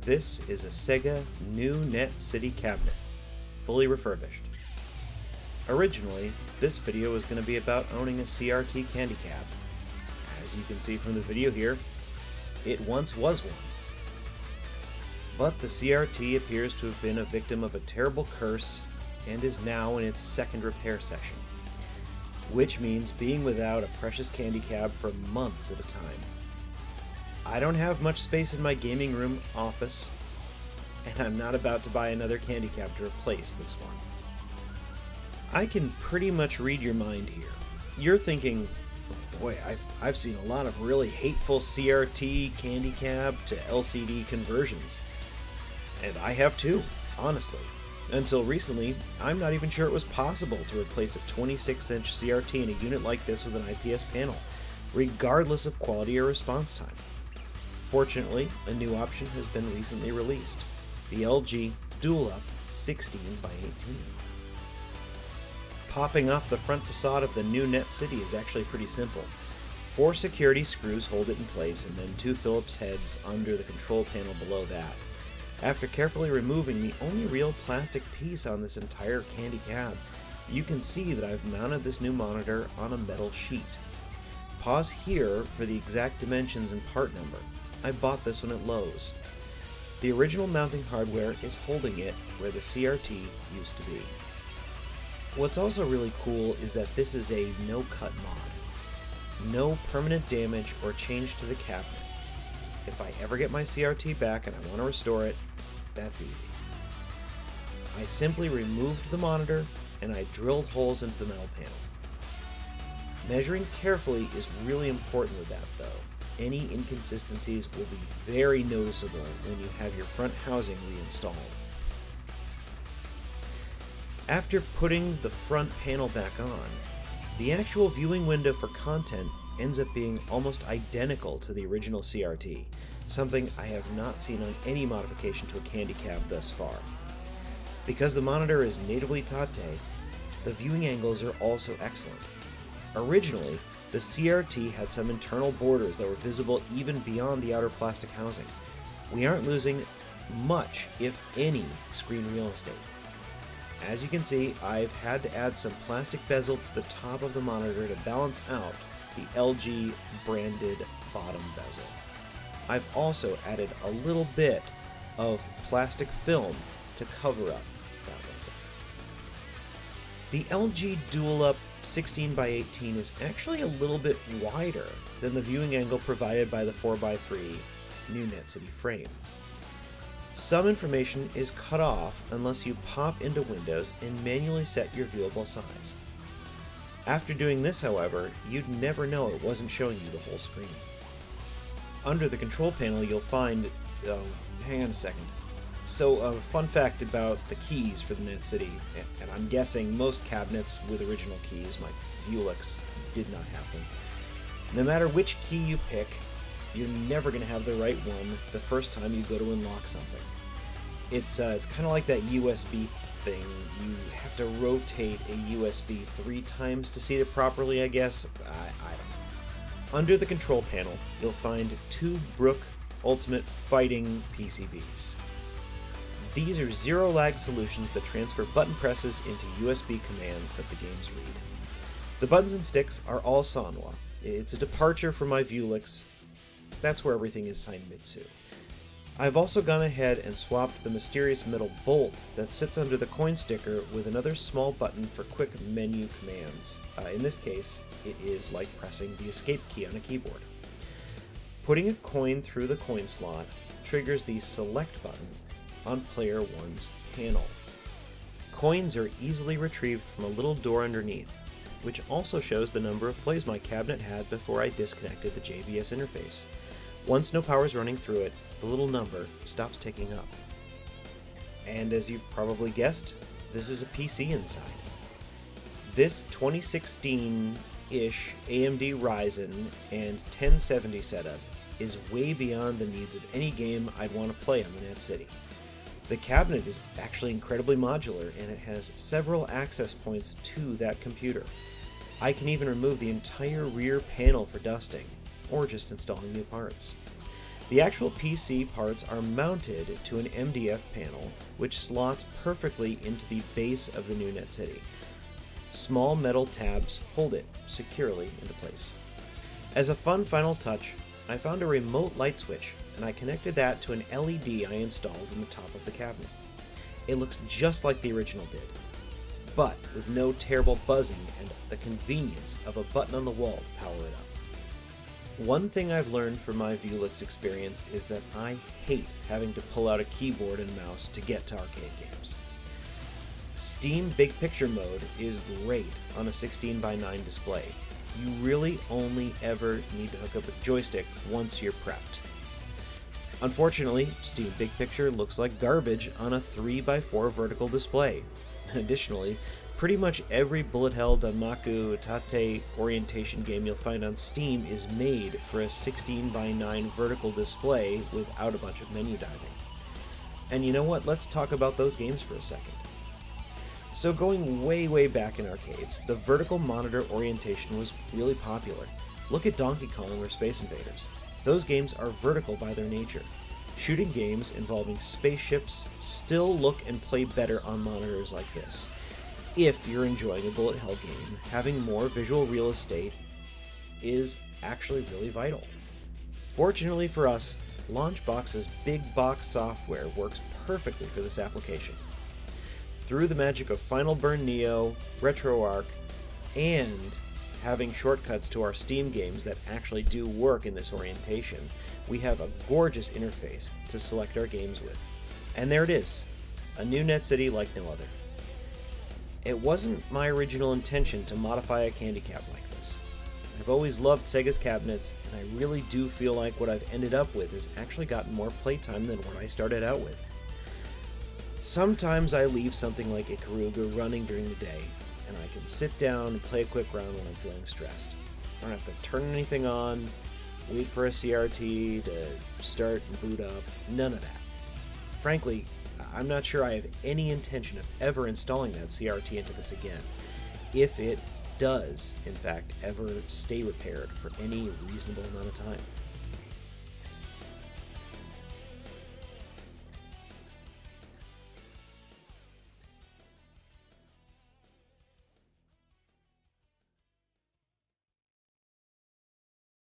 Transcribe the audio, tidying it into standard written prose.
This is a Sega new Net City cabinet, fully refurbished. Originally, this video was going to be about owning a CRT candy cab. As you can see from the video here, it once was one. But the CRT appears to have been a victim of a terrible curse and is now in its second repair session, which means being without a precious candy cab for months at a time. I don't have much space in my gaming room office, and I'm not about to buy another candy cab to replace this one. I can pretty much read your mind here. You're thinking, oh boy, I've seen a lot of really hateful CRT candy cab to LCD conversions. And I have too, honestly. Until recently, I'm not even sure it was possible to replace a 26-inch CRT in a unit like this with an IPS panel, regardless of quality or response time. Fortunately, a new option has been recently released, the LG DualUp 16x18. Popping off the front facade of the new Net City is actually pretty simple. 4 security screws hold it in place, and then 2 Phillips heads under the control panel below that. After carefully removing the only real plastic piece on this entire candy cab, you can see that I've mounted this new monitor on a metal sheet. Pause here for the exact dimensions and part number. I bought this one at Lowe's. The original mounting hardware is holding it where the CRT used to be. What's also really cool is that this is a no-cut mod. No permanent damage or change to the cabinet. If I ever get my CRT back and I want to restore it, that's easy. I simply removed the monitor and I drilled holes into the metal panel. Measuring carefully is really important with that though. Any inconsistencies will be very noticeable when you have your front housing reinstalled. After putting the front panel back on, the actual viewing window for content ends up being almost identical to the original CRT, something I have not seen on any modification to a candy cab thus far. Because the monitor is natively Tate, the viewing angles are also excellent. Originally, the CRT had some internal borders that were visible even beyond the outer plastic housing. We aren't losing much, if any, screen real estate. As you can see, I've had to add some plastic bezel to the top of the monitor to balance out the LG branded bottom bezel. I've also added a little bit of plastic film to cover up that window. The LG DualUp 16x18 is actually a little bit wider than the viewing angle provided by the 4x3 new Net City frame. Some information is cut off unless you pop into Windows and manually set your viewable size. After doing this, however, you'd never know it wasn't showing you the whole screen. Under the control panel, you'll find... hang on a second. So, a fun fact about the keys for the Net City, and I'm guessing most cabinets with original keys, my Vuelix did not have them. No matter which key you pick, you're never going to have the right one the first time you go to unlock something. It's kind of like that USB thing. You have to rotate a USB 3 times to see it properly, I guess. I don't know. Under the control panel, you'll find 2 Brook Ultimate Fighting PCBs. These are zero-lag solutions that transfer button presses into USB commands that the games read. The buttons and sticks are all Sanwa. It's a departure from my Vuelix. That's where everything is Seinmitsu. I've also gone ahead and swapped the mysterious metal bolt that sits under the coin sticker with another small button for quick menu commands. In this case, it is like pressing the escape key on a keyboard. Putting a coin through the coin slot triggers the select button on player 1's panel. Coins are easily retrieved from a little door underneath, which also shows the number of plays my cabinet had before I disconnected the JVS interface. Once no power is running through it, the little number stops ticking up. And as you've probably guessed, this is a PC inside. This 2016-ish AMD Ryzen and 1070 setup is way beyond the needs of any game I'd want to play on the Net City. The cabinet is actually incredibly modular, and it has several access points to that computer. I can even remove the entire rear panel for dusting, or just installing new parts. The actual PC parts are mounted to an MDF panel, which slots perfectly into the base of the new NetCity. Small metal tabs hold it securely into place. As a fun final touch, I found a remote light switch, and I connected that to an LED I installed in the top of the cabinet. It looks just like the original did, but with no terrible buzzing and the convenience of a button on the wall to power it up. One thing I've learned from my Vuelix experience is that I hate having to pull out a keyboard and mouse to get to arcade games. Steam Big Picture mode is great on a 16:9 display. You really only ever need to hook up a joystick once you're prepped. Unfortunately, Steam Big Picture looks like garbage on a 3x4 vertical display. Additionally, pretty much every bullet hell Danmaku Tate orientation game you'll find on Steam is made for a 16:9 vertical display without a bunch of menu diving. And you know what? Let's talk about those games for a second. So going way back in arcades, the vertical monitor orientation was really popular. Look at Donkey Kong or Space Invaders. Those games are vertical by their nature. Shooting games involving spaceships still look and play better on monitors like this. If you're enjoying a bullet hell game, having more visual real estate is actually really vital. Fortunately for us, Launchbox's big box software works perfectly for this application. Through the magic of Final Burn Neo, RetroArch, and having shortcuts to our Steam games that actually do work in this orientation, we have a gorgeous interface to select our games with. And there it is, a new NetCity like no other. It wasn't my original intention to modify a candy cap like this. I've always loved Sega's cabinets, and I really do feel like what I've ended up with has actually gotten more playtime than what I started out with. Sometimes I leave something like Ikaruga running during the day, and I can sit down and play a quick round when I'm feeling stressed. I don't have to turn anything on, wait for a CRT to start and boot up, none of that. Frankly, I'm not sure I have any intention of ever installing that CRT into this again, if it does, in fact, ever stay repaired for any reasonable amount of time.